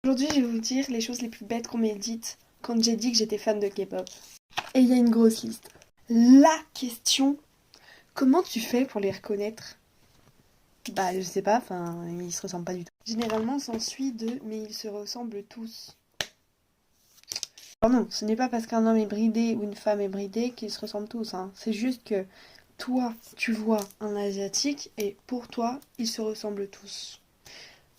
Aujourd'hui, je vais vous dire les choses les plus bêtes qu'on m'ait dites quand j'ai dit que j'étais fan de K-pop. Et il y a une grosse liste. La question, comment tu fais pour les reconnaître? Bah, je sais pas, enfin, ils se ressemblent pas du tout. Généralement, s'ensuit de mais ils se ressemblent tous. Alors non, ce n'est pas parce qu'un homme est bridé ou une femme est bridée qu'ils se ressemblent tous, hein. C'est juste que toi, tu vois un asiatique et pour toi, ils se ressemblent tous.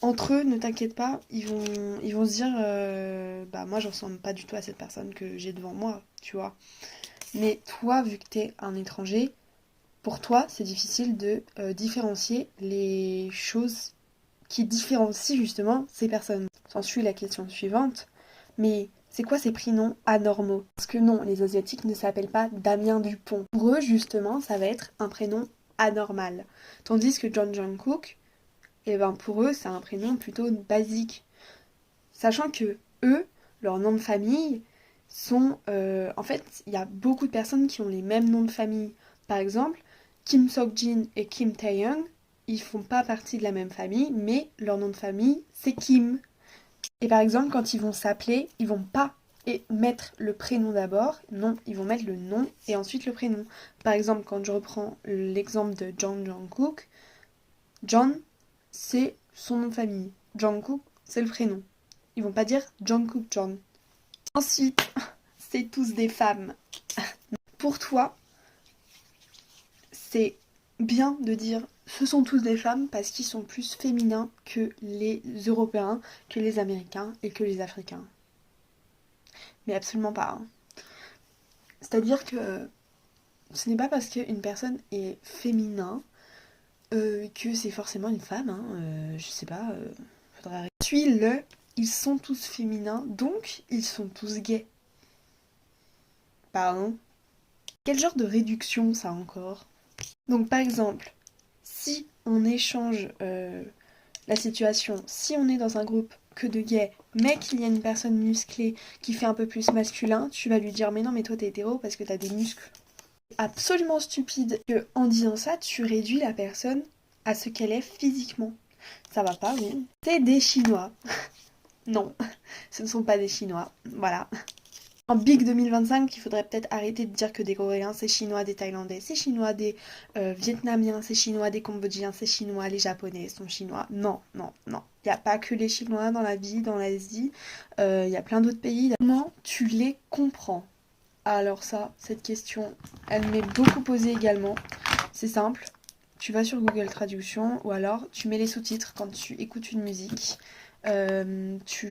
Entre eux, ne t'inquiète pas, ils vont se dire bah moi je ressemble pas du tout à cette personne que j'ai devant moi, tu vois. Mais toi, vu que t'es un étranger, pour toi c'est difficile de différencier les choses qui différencient justement ces personnes. S'ensuit la question suivante, mais c'est quoi ces prénoms anormaux? Parce que non, les Asiatiques ne s'appellent pas Damien Dupont. Pour eux, justement, ça va être un prénom anormal. Tandis que John Jungkook, et ben pour eux, c'est un prénom plutôt basique. Sachant que eux, leurs noms de famille sont... en fait, il y a beaucoup de personnes qui ont les mêmes noms de famille. Par exemple, Kim Sok-jin et Kim Tae-young, ils font pas partie de la même famille, mais leur nom de famille, c'est Kim. Et par exemple, quand ils vont s'appeler, ils vont pas mettre le prénom d'abord, non, ils vont mettre le nom et ensuite le prénom. Par exemple, quand je reprends l'exemple de Jung Jungkook, John, c'est son nom de famille. Jungkook, c'est le prénom. Ils vont pas dire Jungkook John. Ensuite, c'est tous des femmes. Pour toi, c'est bien de dire ce sont tous des femmes parce qu'ils sont plus féminins que les Européens, que les Américains et que les Africains. Mais absolument pas, hein. C'est-à-dire que ce n'est pas parce qu'une personne est féminin que c'est forcément une femme, hein. Je sais pas, faudrait... Suis le ils sont tous féminins, donc ils sont tous gays. Pardon. Quel genre de réduction ça encore? Donc par exemple, si on échange la situation, si on est dans un groupe que de gays, mais qu'il y a une personne musclée qui fait un peu plus masculin, tu vas lui dire mais non mais toi t'es hétéro parce que t'as des muscles. Absolument stupide que en disant ça, tu réduis la personne à ce qu'elle est physiquement. Ça va pas, oui. C'est des Chinois. Non, ce ne sont pas des Chinois. Voilà. En Big 2025, il faudrait peut-être arrêter de dire que des Coréens, c'est chinois, des Thaïlandais, c'est chinois, des Vietnamiens, c'est chinois, des Cambodgiens, c'est chinois, les Japonais sont chinois. Non, non, non. Il n'y a pas que les Chinois dans la vie, dans l'Asie. Il y a plein d'autres pays. Comment tu les comprends? Alors ça, cette question, elle m'est beaucoup posée également. C'est simple. Tu vas sur Google Traduction ou alors tu mets les sous-titres quand tu écoutes une musique. Tu